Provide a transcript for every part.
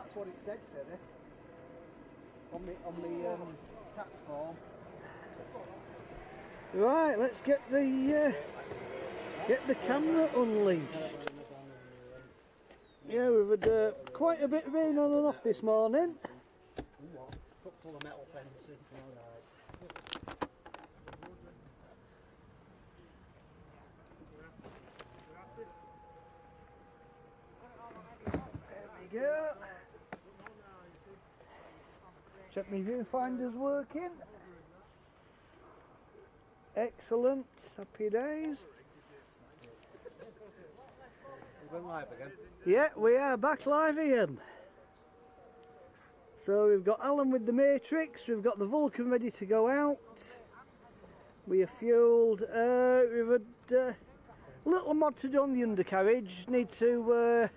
That's what it said, Sarah. On the tax form. Right, let's get the camera unleashed. Yeah, we've had quite a bit of rain on and off this morning. Truck full of metal fencing. There we go. Check my viewfinder's working. Excellent, happy days. We're going live again. Yeah, we are back live again. So we've got Alan with the Matrix, we've got the Vulcan ready to go out. We are fueled. We've had a little mod to do on the undercarriage. Need to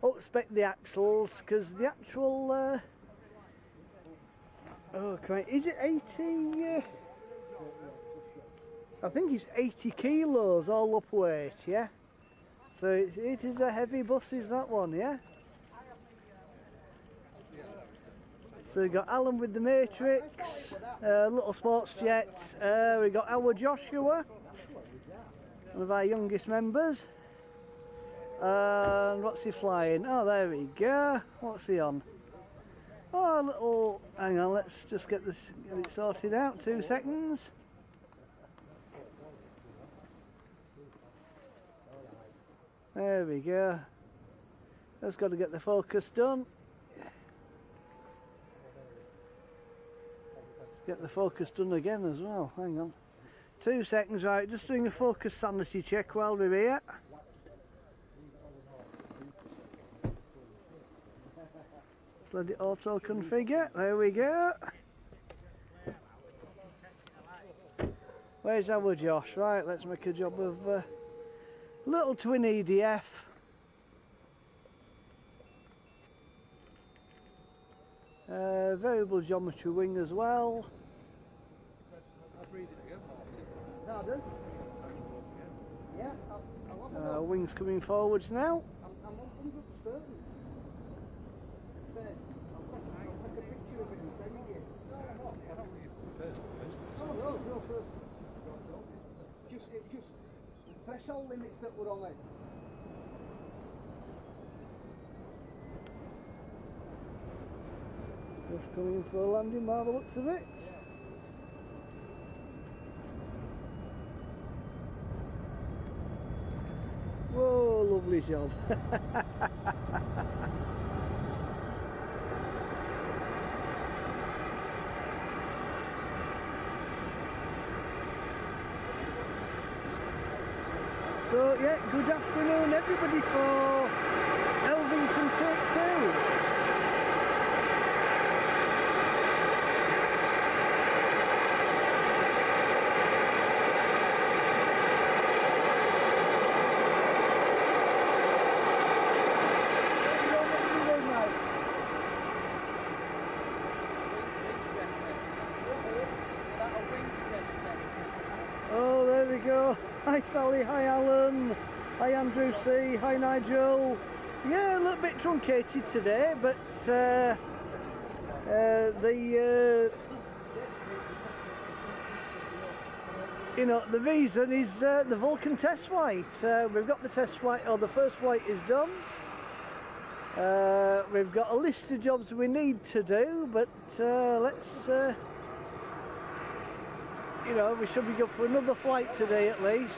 up-spec the axles because the actual is it 80? I think it's 80 kilos all up weight, yeah? So it is a heavy bus, is that one, yeah? So we've got Alan with the Matrix, little sports jet, we've got our Joshua, one of our youngest members. And what's he flying? Oh, there we go. What's he on? Oh, a little, hang on, let's just get it sorted out, 2 seconds. There we go. Just got to get the focus done. Get the focus done again as well. Hang on. 2 seconds, right. Just doing a focus sanity check while we're here. Let's let it auto configure. There we go. Where's our Josh? Right, let's make a job of little twin EDF. Variable geometry wing as well. I'll read it again. No, I do. Yeah, Wings coming forwards now. I'm 100% certain. It says, I'll take a picture of it and send it to you. No, I'm not. I don't think it's first. Oh, no first. Just the threshold limits that were on it. Just coming in for a landing by the looks of it. Whoa, lovely job. So yeah, good afternoon everybody for Elvington Take 2. Oh, there we go. Hi Sally, hi Alan, hi Andrew C, hi Nigel. Yeah, a little bit truncated today, but the reason is the Vulcan test flight. We've got the test flight, or the first flight is done. We've got a list of jobs we need to do, but let's we should be good for another flight today at least.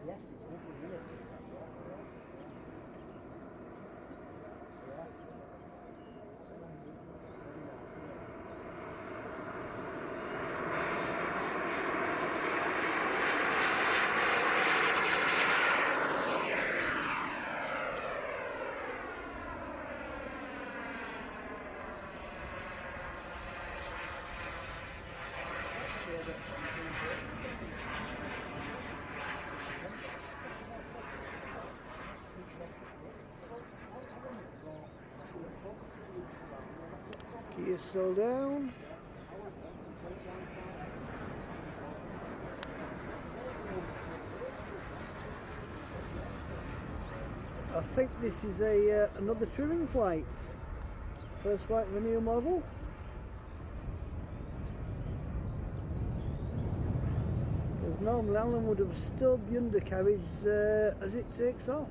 Yes, it's lovely, isn't it? Keep it still down. think this is another trimming flight. First flight of a new model. Because normally Alan would have stood the undercarriage as it takes off.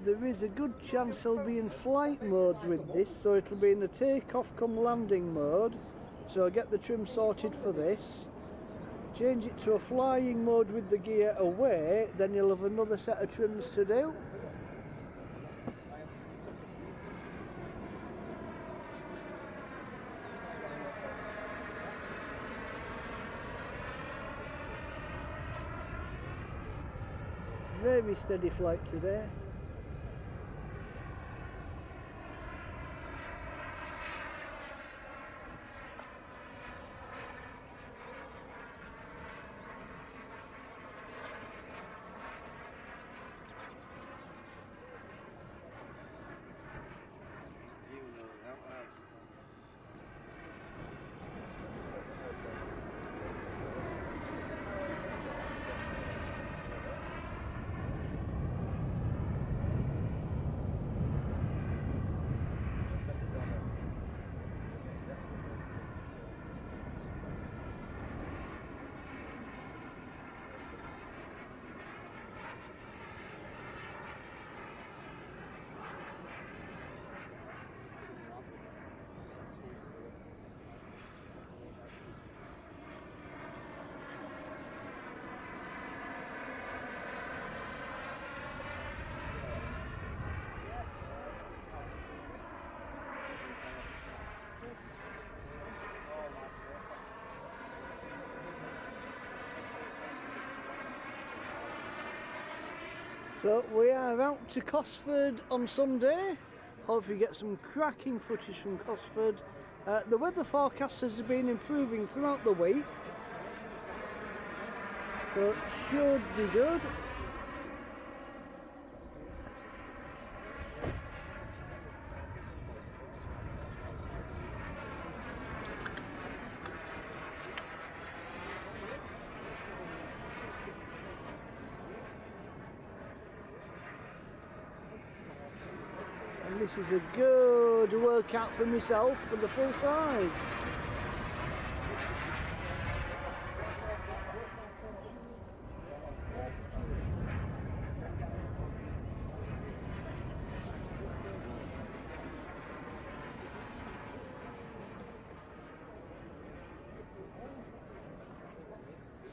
There is a good chance he'll be in flight modes with this, so it'll be in the take-off come landing mode. So I'll get the trim sorted for this, change it to a flying mode with the gear away, then you'll have another set of trims to do. Very steady flight today. So we are out to Cosford on Sunday. Hopefully get some cracking footage from Cosford. The weather forecasters have been improving throughout the week, so it should be good. This is a good workout for myself for the full size.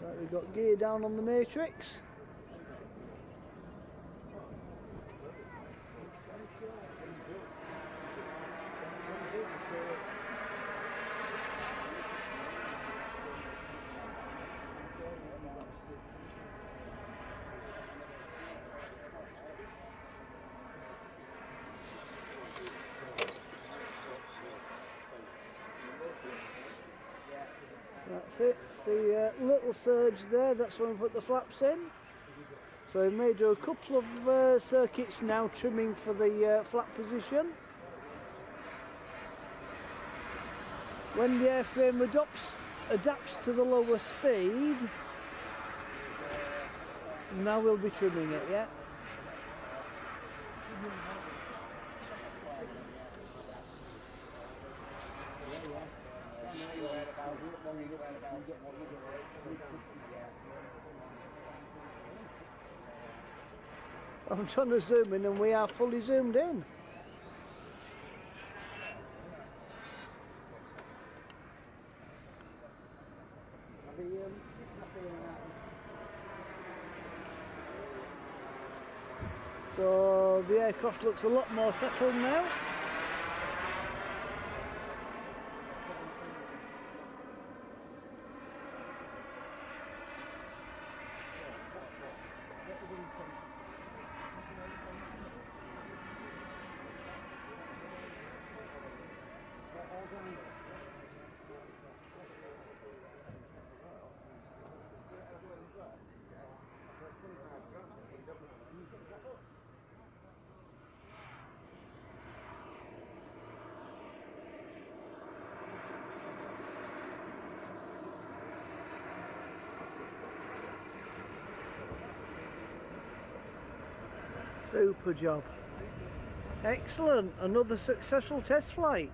So we've got gear down on the matrix. That's it, see little surge there, that's when we put the flaps in. So we may do a couple of circuits now trimming for the flap position. When the airframe adapts to the lower speed, now we'll be trimming it, yeah? I'm trying to zoom in and we are fully zoomed in. So the aircraft looks a lot more settled now. Super job. Excellent. Another successful test flight.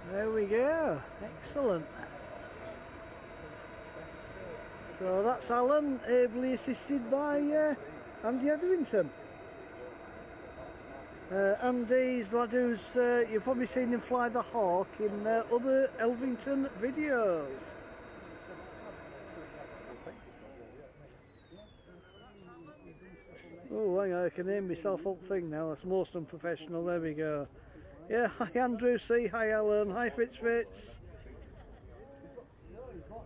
There we go, excellent. So that's Alan, ably assisted by Andy Elvington. Andy's lad who's, you've probably seen him fly the Hawk in other Elvington videos. Oh, hang on, I can name myself up thing now, that's most unprofessional, there we go. Yeah, hi Andrew C, hi Alan, hi Fitz.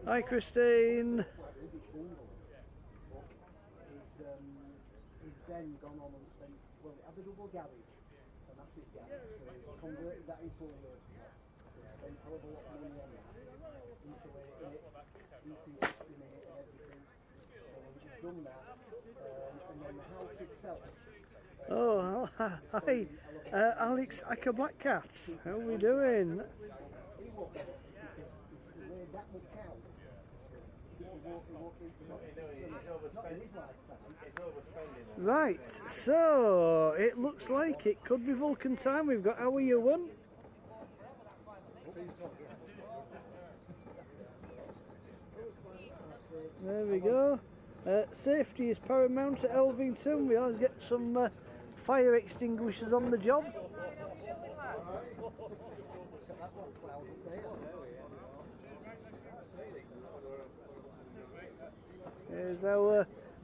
Hi Christine. He's then gone on and spent, well, it had a double garage, a massive garage, so he's converted that into a workshop. Spent a hell of a lot of money on that, insulating it, heating system in it and everything. So he's done that, and then the house itself. Oh, hi, Alex Acker Black Cat, how are we doing? Right, so it looks like it could be Vulcan time. We've got our one. There we go. Safety is paramount at Elvington. We always get some fire extinguishers on the job.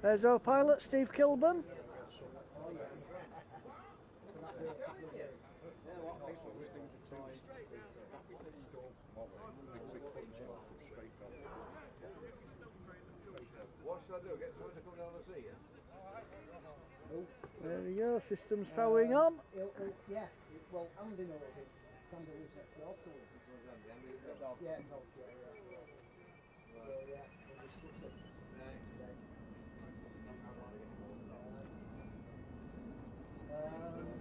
There's our pilot, Steve Kilburn. What should I do? Get someone to come down and see you? There we go, systems powering on. Yeah, well, Andy knows it. Andy lives next door to him. Yeah, no, yeah. So, yeah, we'll discuss it.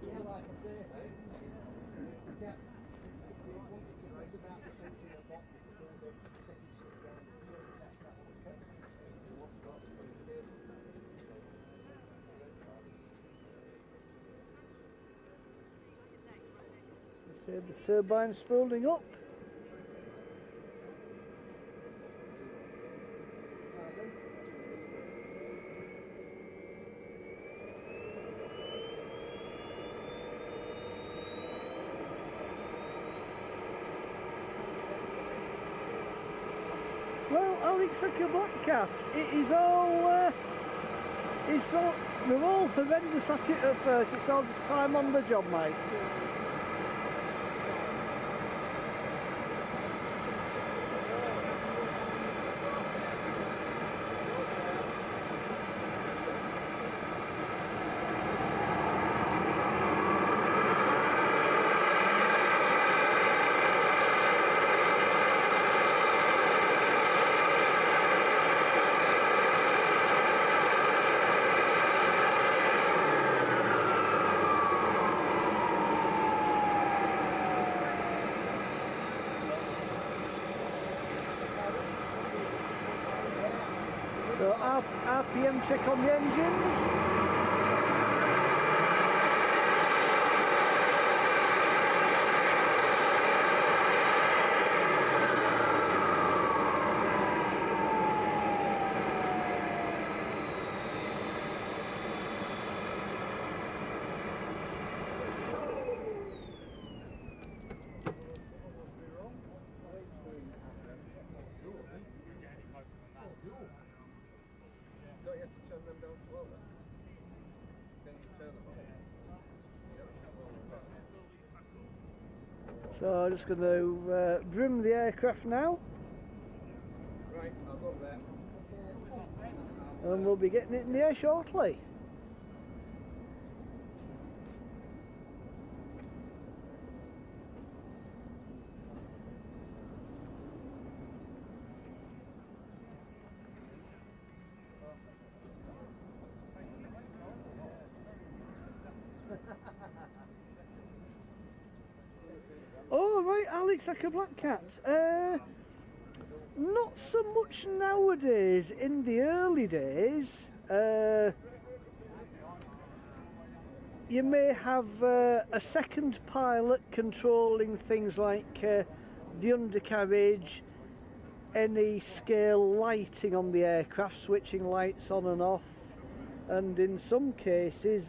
Yeah, like I say, yeah, if they wanted to press about the fencing and what, they're taking stuff down, so that's that one. The turbine spooling up. Well, Alex Acker Black Cat, it is all, we're all horrendous at it at first, it's all just time on the job, mate. So RPM check on the engines. Don't you have to turn them down slowly? Can you turn them on? So I'm just going to brim the aircraft now. Right, I'll go there. And we'll be getting it in the air shortly. Alex, like a black cat? Not so much nowadays. In the early days, you may have a second pilot controlling things like the undercarriage, any scale lighting on the aircraft, switching lights on and off, and in some cases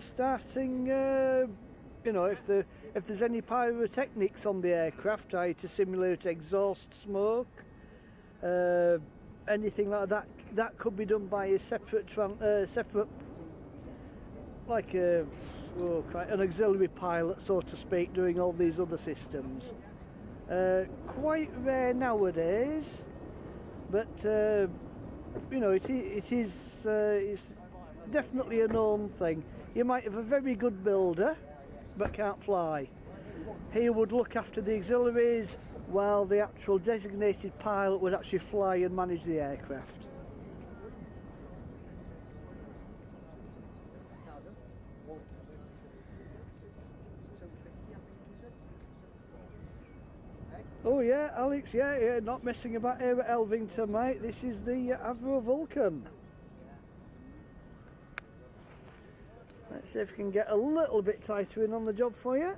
starting, you know, if there's any pyrotechnics on the aircraft, try to simulate exhaust smoke, anything like that. That could be done by a separate, like an auxiliary pilot, so to speak, doing all these other systems. Quite rare nowadays, but you know, it's definitely a known thing. You might have a very good builder, but can't fly. He would look after the auxiliaries, while the actual designated pilot would actually fly and manage the aircraft. Oh yeah, Alex, yeah, not messing about here at Elvington, mate. This is the Avro Vulcan. Let's see if we can get a little bit tighter in on the job for you.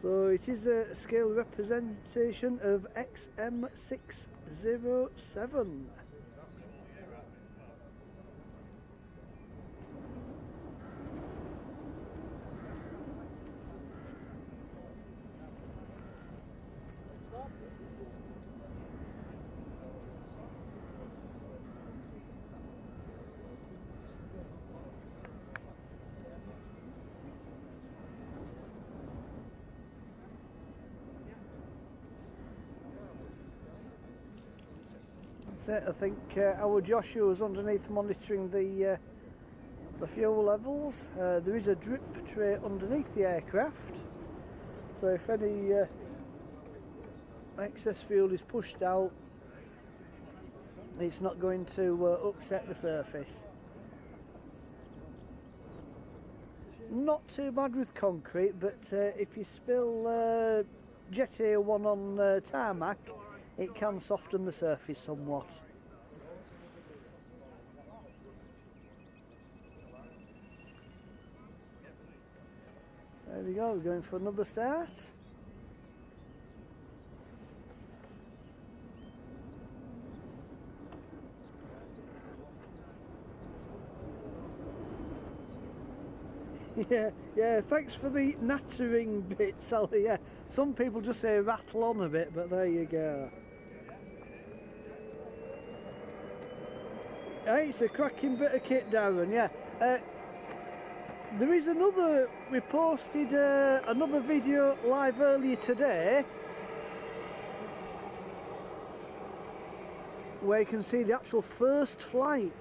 So it is a scale representation of XM607. I think our Joshua was underneath monitoring the fuel levels. There is a drip tray underneath the aircraft, so if any excess fuel is pushed out, it's not going to upset the surface. Not too bad with concrete, but if you spill Jet A1 on tarmac, it can soften the surface somewhat. There we go, we're going for another start. Yeah, thanks for the nattering bit, Sally. Yeah, some people just say rattle on a bit, but there you go. Hey, it's a cracking bit of kit, Darren, yeah. There is another, we posted another video live earlier today where you can see the actual first flight.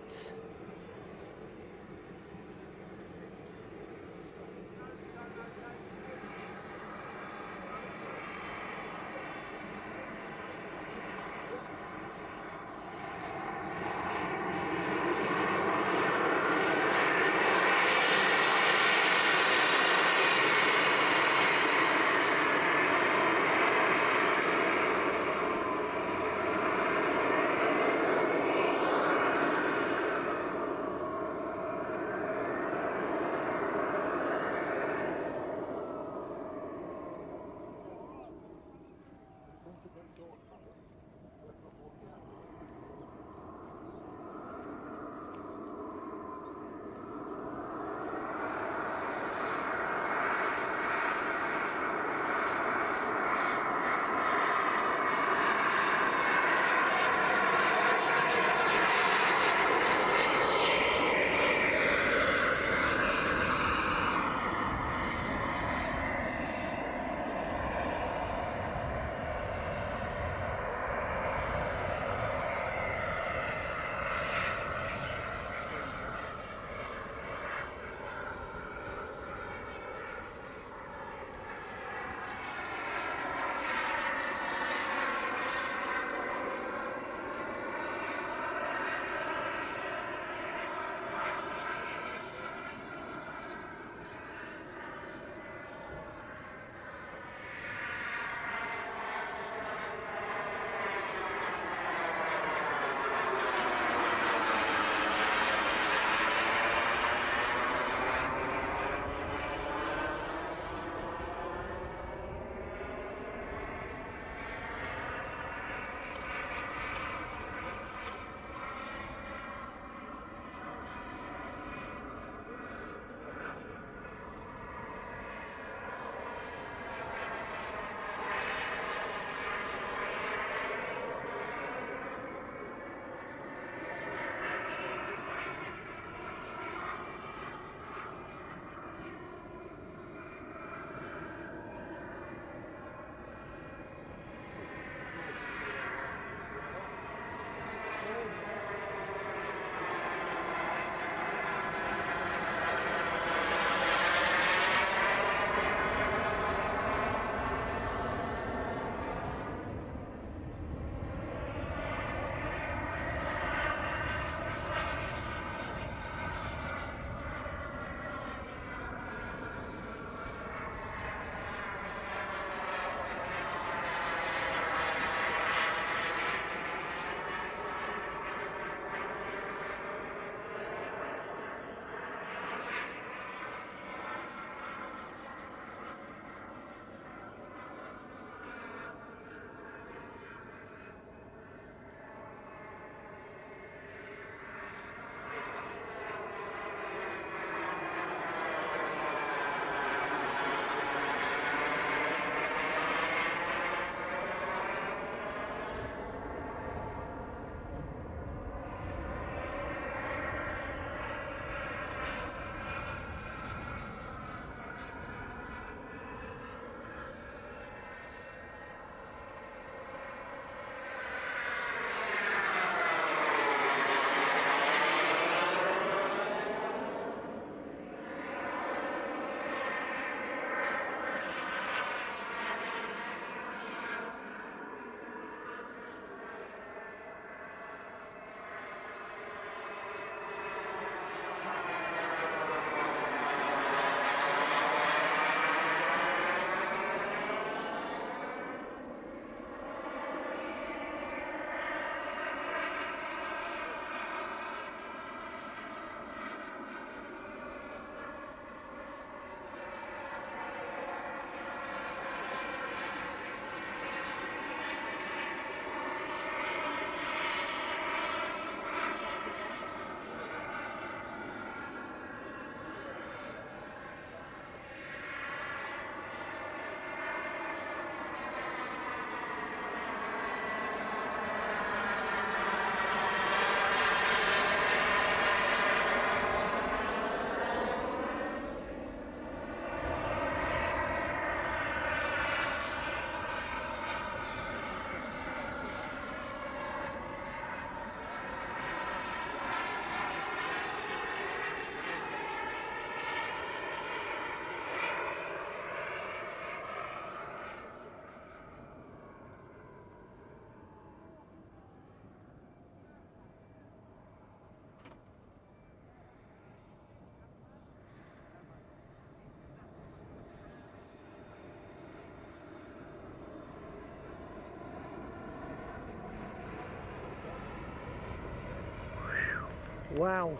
Wow.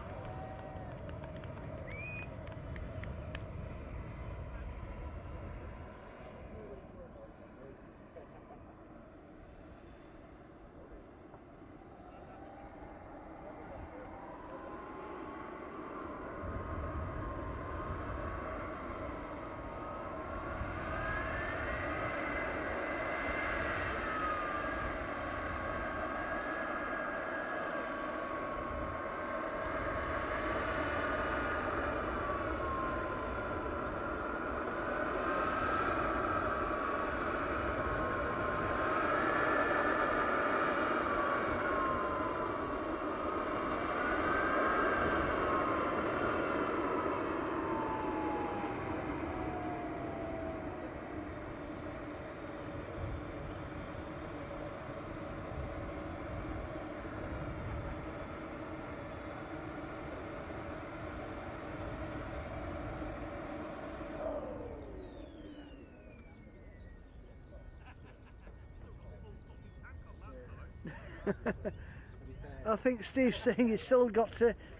I think Steve's saying he's still got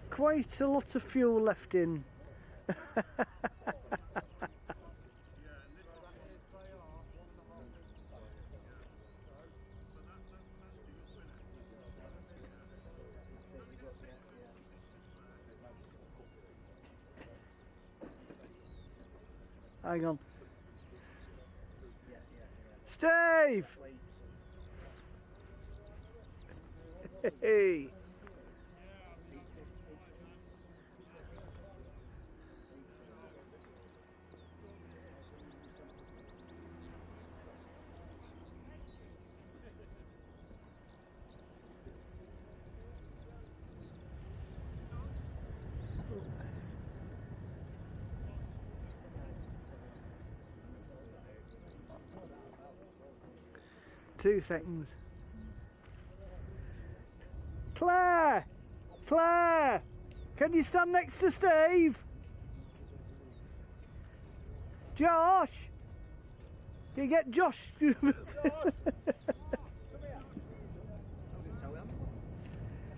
quite a lot of fuel left in. Hang on. Steve! Hey! Two seconds. Claire! Claire! Can you stand next to Steve? Josh! Can you get Josh?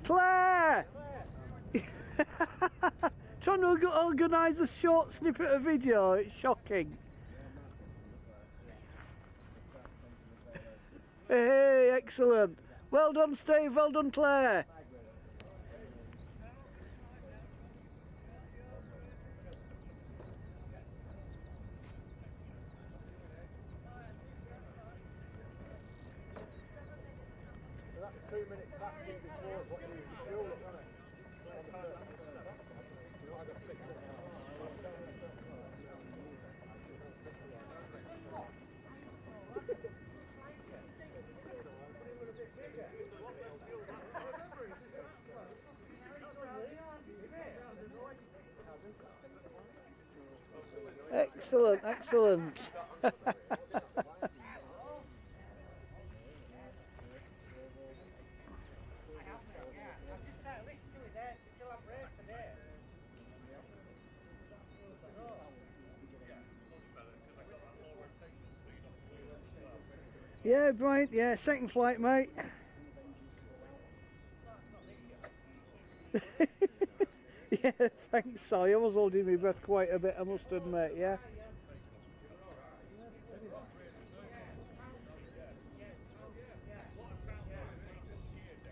Claire! Trying to organise a short snippet of video, it's shocking. Hey, excellent. Well done, Steve. Well done, Claire. That 2 minute taxi before is what you need to fuel up, isn't it? I got 6 minutes. Excellent, excellent. Yeah, Brian, yeah, second flight, mate. Yeah, thanks, Si. I was holding my breath quite a bit, I must admit, yeah.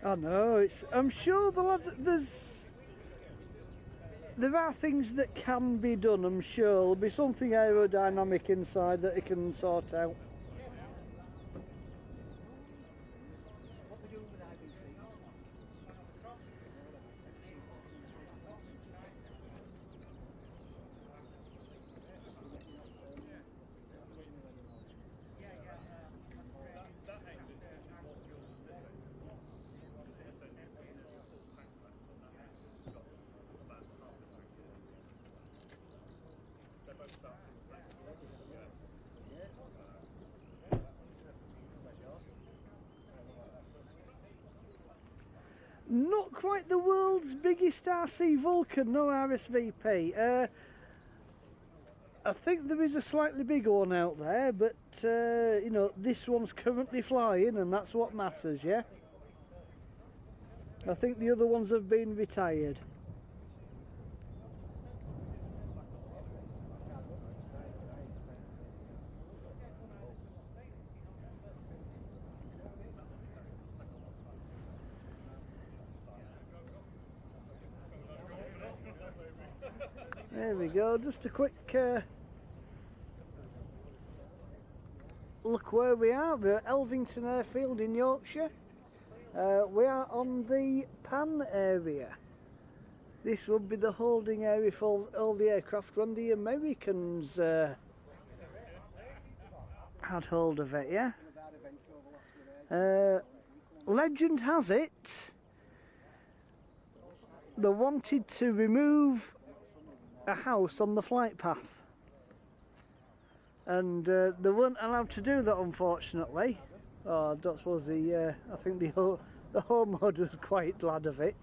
I know, I'm sure there are things that can be done, I'm sure. There'll be something aerodynamic inside that it can sort out. Not quite the world's biggest RC Vulcan, no RSVP. I think there is a slightly bigger one out there, but you know, this one's currently flying and that's what matters, yeah? I think the other ones have been retired. There we go, just a quick look where we are. We're at Elvington Airfield in Yorkshire. We are on the Pan area. This would be the holding area for all the aircraft when the Americans had hold of it, yeah? Legend has it they wanted to remove a house on the flight path, and they weren't allowed to do that, unfortunately. Oh, that was I think the home owner was quite glad of it,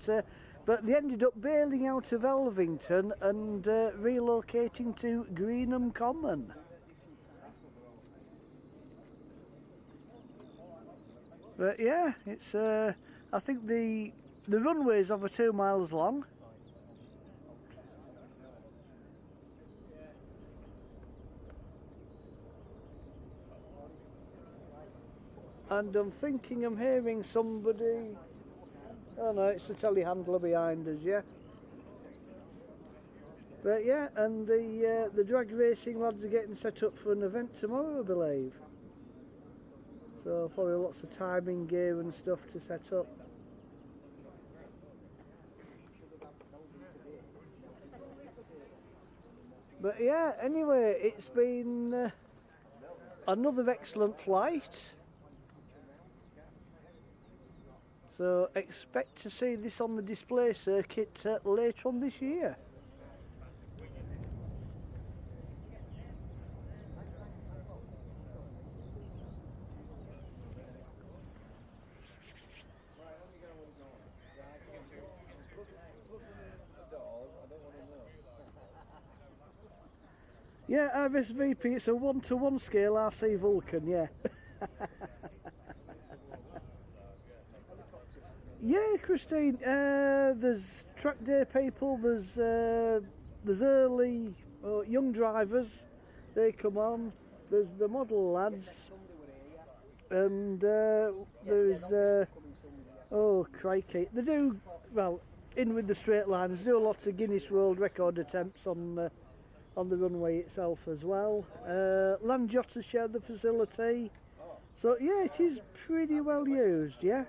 but they ended up bailing out of Elvington and relocating to Greenham Common. But yeah, it's I think the runway is over 2 miles long. And I'm thinking I'm hearing somebody. Oh no, it's the telehandler behind us, yeah. But yeah, and the drag racing lads are getting set up for an event tomorrow, I believe. So probably lots of timing gear and stuff to set up. But yeah, anyway, it's been another excellent flight. So expect to see this on the display circuit later on this year. Yeah, RSVP, it's a 1-to-1 scale RC Vulcan, yeah. Yeah, Christine, there's track day people, there's early young drivers, they come on, there's the model lads, and there's, oh crikey, they do, well, in with the straight lines, do a lot of Guinness World Record attempts on the runway itself as well. Land Jotters share the facility, so yeah, it is pretty well used, yeah.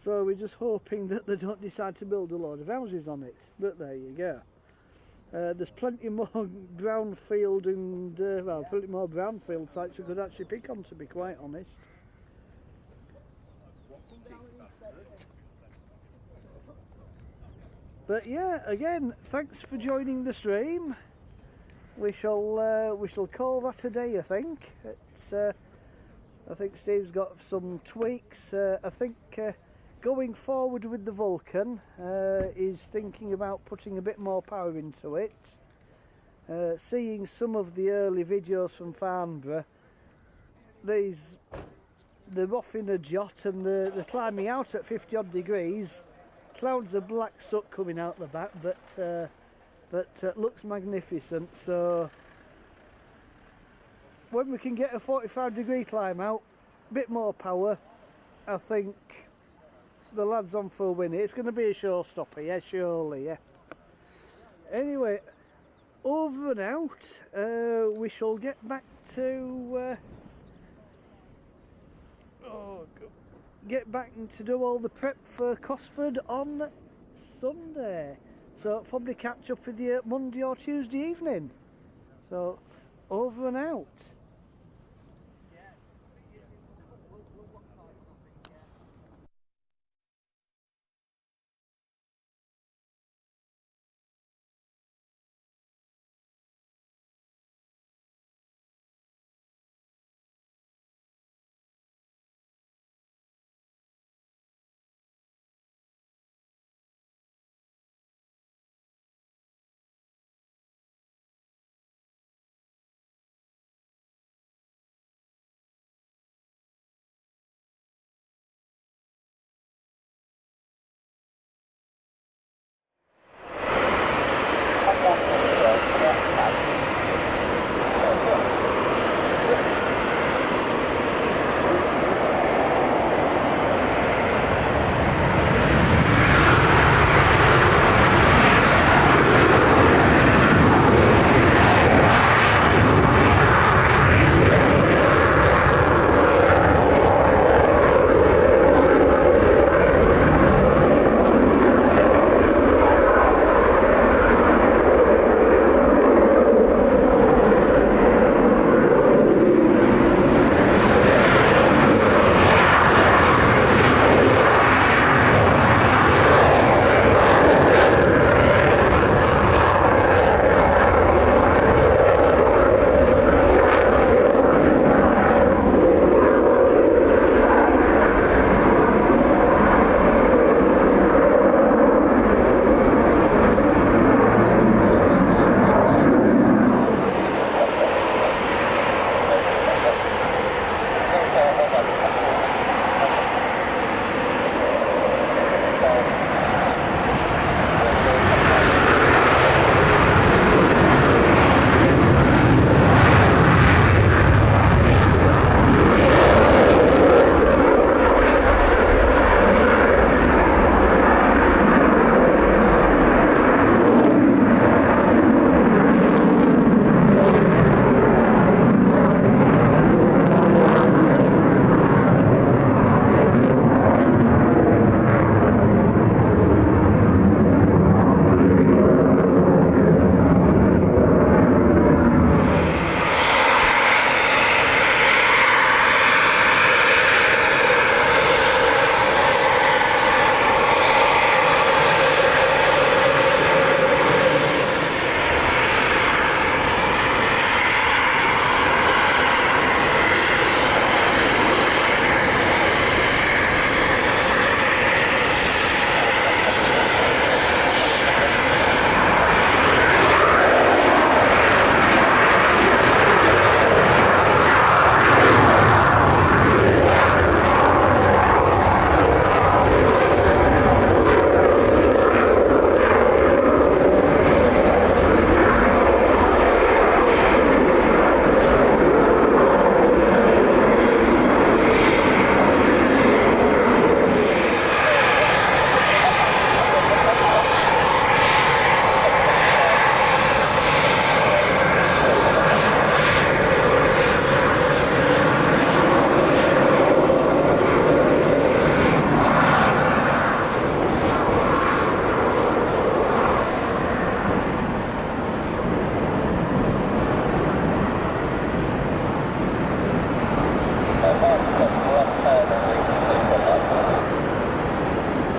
So we're just hoping that they don't decide to build a load of houses on it, but there you go. There's plenty more brownfield and, well, plenty more brownfield sites I could actually pick on, to be quite honest. But yeah, again, thanks for joining the stream. We shall call that a day, I think. It's, I think Steve's got some tweaks. I think going forward with the Vulcan, is thinking about putting a bit more power into it. Seeing some of the early videos from Farnborough, they're off in a jot and they're climbing out at 50 odd degrees. Clouds of black soot coming out the back, but looks magnificent. So when we can get a 45-degree climb out, a bit more power, I think the lad's on for a win. It's going to be a showstopper, yeah, surely, yeah. Anyway, over and out. We shall get back to get back to do all the prep for Cosford on Sunday. So probably catch up with you Monday or Tuesday evening. So over and out.